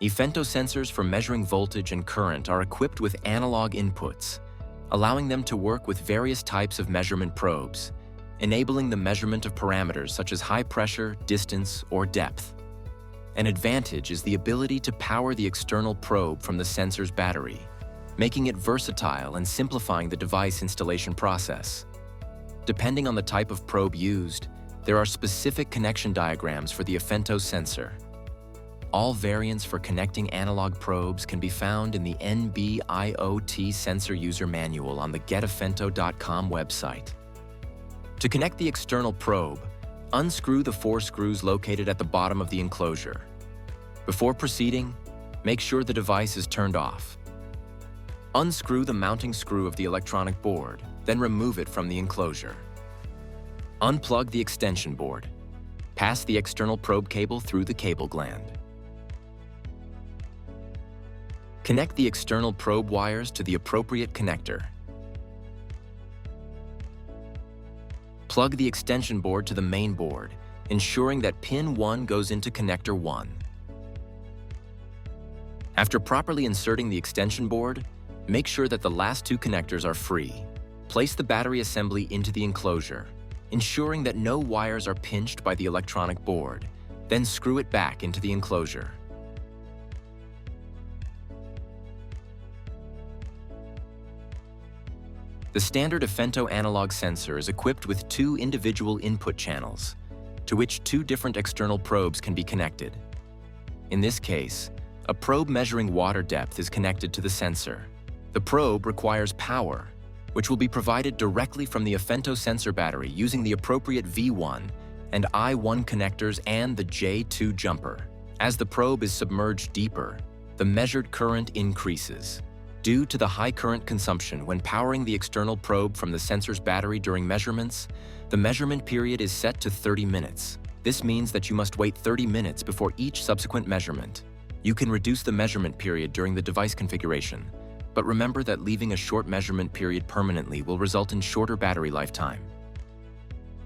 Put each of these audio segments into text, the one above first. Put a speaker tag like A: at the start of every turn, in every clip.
A: Efento sensors for measuring voltage and current are equipped with analog inputs, allowing them to work with various types of measurement probes, enabling the measurement of parameters such as high pressure, distance, or depth. An advantage is the ability to power the external probe from the sensor's battery, making it versatile and simplifying the device installation process. Depending on the type of probe used, there are specific connection diagrams for the Efento sensor. All variants for connecting analog probes can be found in the NB-IoT sensor user manual on the getefento.com website. To connect the external probe, unscrew the 4 screws located at the bottom of the enclosure. Before proceeding, make sure the device is turned off. Unscrew the mounting screw of the electronic board, then remove it from the enclosure. Unplug the extension board. Pass the external probe cable through the cable gland. Connect the external probe wires to the appropriate connector. Plug the extension board to the main board, ensuring that pin 1 goes into connector 1. After properly inserting the extension board, make sure that the last 2 connectors are free. Place the battery assembly into the enclosure, ensuring that no wires are pinched by the electronic board, then screw it back into the enclosure. The standard Efento analog sensor is equipped with 2 individual input channels, to which 2 different external probes can be connected. In this case, a probe measuring water depth is connected to the sensor. The probe requires power, which will be provided directly from the Efento sensor battery using the appropriate V1 and I1 connectors and the J2 jumper. As the probe is submerged deeper, the measured current increases. Due to the high current consumption when powering the external probe from the sensor's battery during measurements, the measurement period is set to 30 minutes. This means that you must wait 30 minutes before each subsequent measurement. You can reduce the measurement period during the device configuration, but remember that leaving a short measurement period permanently will result in shorter battery lifetime.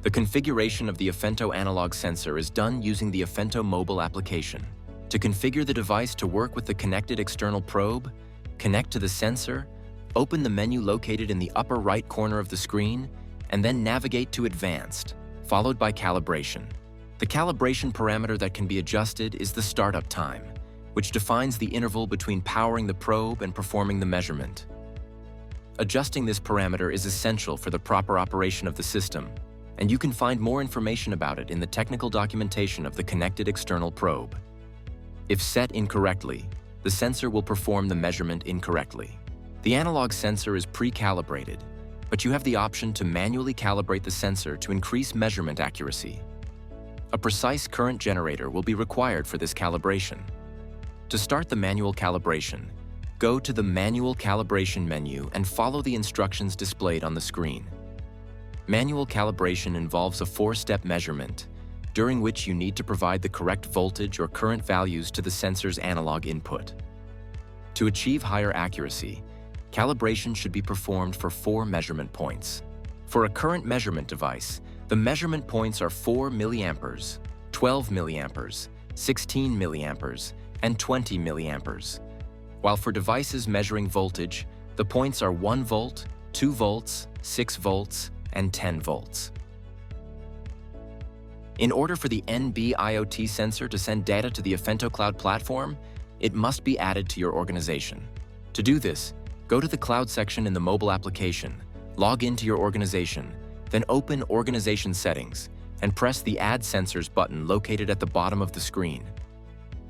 A: The configuration of the Efento analog sensor is done using the Efento mobile application. To configure the device to work with the connected external probe, connect to the sensor, open the menu located in the upper right corner of the screen, and then navigate to Advanced, followed by Calibration. The calibration parameter that can be adjusted is the startup time, which defines the interval between powering the probe and performing the measurement. Adjusting this parameter is essential for the proper operation of the system, and you can find more information about it in the technical documentation of the connected external probe. If set incorrectly, the sensor will perform the measurement incorrectly. The analog sensor is pre-calibrated, but you have the option to manually calibrate the sensor to increase measurement accuracy. A precise current generator will be required for this calibration. To start the manual calibration, go to the Manual Calibration menu and follow the instructions displayed on the screen. Manual calibration involves a 4-step measurement, during which you need to provide the correct voltage or current values to the sensor's analog input. To achieve higher accuracy, calibration should be performed for 4 measurement points. For a current measurement device, the measurement points are 4 milliamperes, 12 milliamperes, 16 milliamperes, and 20 milliamperes. While for devices measuring voltage, the points are 1 volt, 2 volts, 6 volts, and 10 volts. In order for the NB-IoT sensor to send data to the Efento Cloud platform, it must be added to your organization. To do this, go to the Cloud section in the mobile application, log into your organization, then open Organization Settings, and press the Add Sensors button located at the bottom of the screen.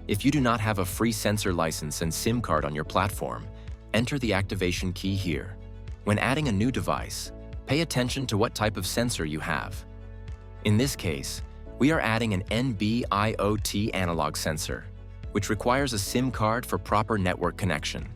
A: If you do not have a free sensor license and SIM card on your platform, enter the activation key here. When adding a new device, pay attention to what type of sensor you have. In this case, we are adding an NB-IoT analog sensor, which requires a SIM card for proper network connection.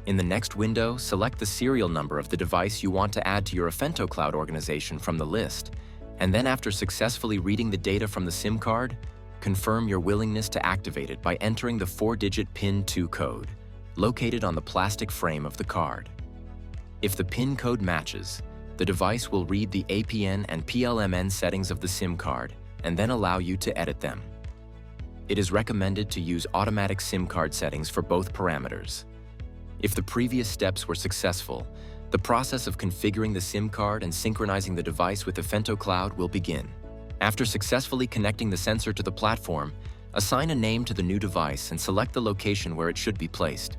A: In the next window, select the serial number of the device you want to add to your Efento Cloud organization from the list, and then after successfully reading the data from the SIM card, confirm your willingness to activate it by entering the 4-digit PIN 2 code, located on the plastic frame of the card. If the PIN code matches, the device will read the APN and PLMN settings of the SIM card and then allow you to edit them. it is recommended to use automatic SIM card settings for both parameters. If the previous steps were successful, the process of configuring the SIM card and synchronizing the device with Efento Cloud will begin. After successfully connecting the sensor to the platform, assign a name to the new device and select the location where it should be placed.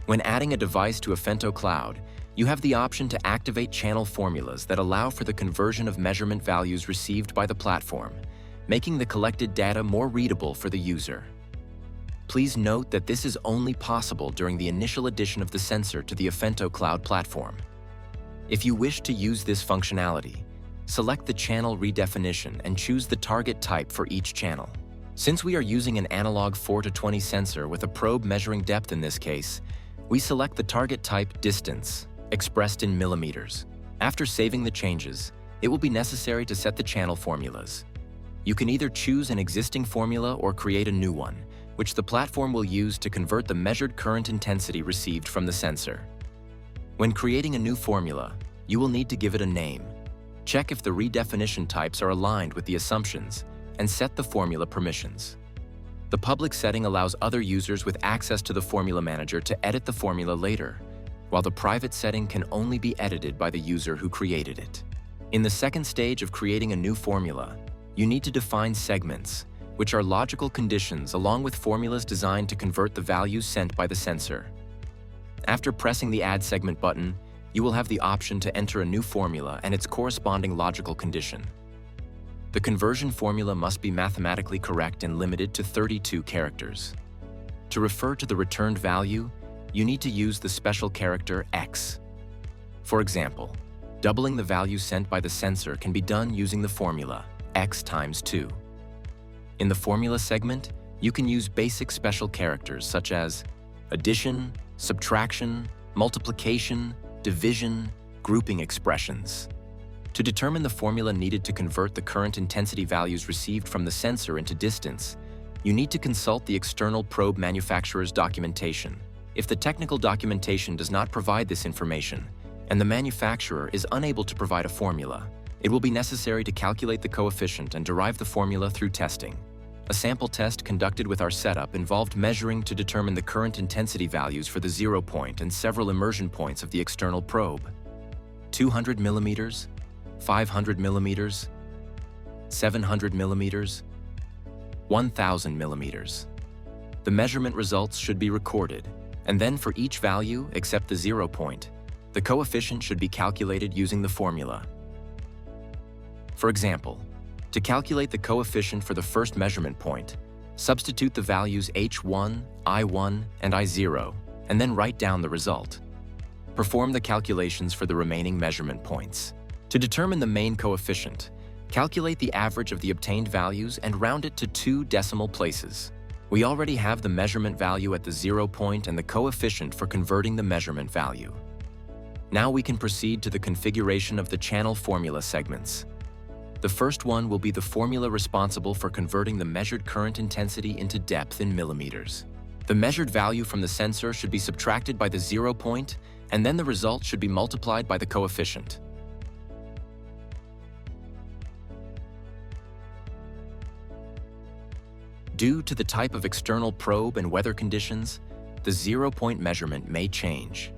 A: When adding a device to Efento Cloud, you have the option to activate channel formulas that allow for the conversion of measurement values received by the platform, making the collected data more readable for the user. Please note that this is only possible during the initial addition of the sensor to the Efento Cloud platform. If you wish to use this functionality, select the channel redefinition and choose the target type for each channel. Since we are using an analog 4:20 sensor with a probe measuring depth in this case, we select the target type distance, expressed in millimeters. After saving the changes, it will be necessary to set the channel formulas. You can either choose an existing formula or create a new one, which the platform will use to convert the measured current intensity received from the sensor. When creating a new formula, you will need to give it a name. Check if the redefinition types are aligned with the assumptions, and set the formula permissions. The public setting allows other users with access to the formula manager to edit the formula later, while the private setting can only be edited by the user who created it. In the second stage of creating a new formula, you need to define segments, which are logical conditions along with formulas designed to convert the values sent by the sensor. After pressing the Add Segment button, you will have the option to enter a new formula and its corresponding logical condition. The conversion formula must be mathematically correct and limited to 32 characters. To refer to the returned value, you need to use the special character X. For example, doubling the value sent by the sensor can be done using the formula X times 2. In the formula segment, you can use basic special characters such as addition, subtraction, multiplication, division, grouping expressions. To determine the formula needed to convert the current intensity values received from the sensor into distance, you need to consult the external probe manufacturer's documentation. If the technical documentation does not provide this information, and the manufacturer is unable to provide a formula, it will be necessary to calculate the coefficient and derive the formula through testing. A sample test conducted with our setup involved measuring to determine the current intensity values for the 0 point and several immersion points of the external probe. 200 millimeters, 500 millimeters, 700 millimeters, 1000 millimeters. The measurement results should be recorded, and then for each value except the 0 point, the coefficient should be calculated using the formula. For example, to calculate the coefficient for the first measurement point, substitute the values H1, I1, and I0, and then write down the result. Perform the calculations for the remaining measurement points. To determine the main coefficient, calculate the average of the obtained values and round it to 2 decimal places. We already have the measurement value at the 0 point and the coefficient for converting the measurement value. Now we can proceed to the configuration of the channel formula segments. The first one will be the formula responsible for converting the measured current intensity into depth in millimeters. The measured value from the sensor should be subtracted by the 0 point, and then the result should be multiplied by the coefficient. Due to the type of external probe and weather conditions, the 0 point measurement may change.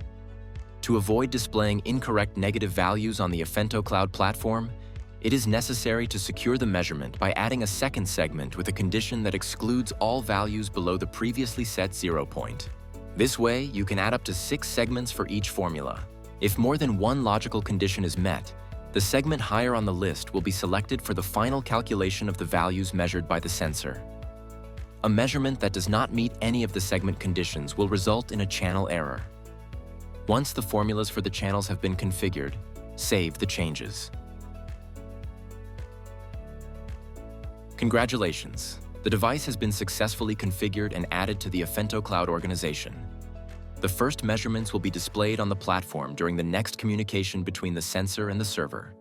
A: To avoid displaying incorrect negative values on the Efento Cloud platform, it is necessary to secure the measurement by adding a second segment with a condition that excludes all values below the previously set 0 point. This way, you can add up to 6 segments for each formula. If more than one logical condition is met, the segment higher on the list will be selected for the final calculation of the values measured by the sensor. A measurement that does not meet any of the segment conditions will result in a channel error. Once the formulas for the channels have been configured, save the changes. Congratulations! The device has been successfully configured and added to the Efento Cloud organization. The first measurements will be displayed on the platform during the next communication between the sensor and the server.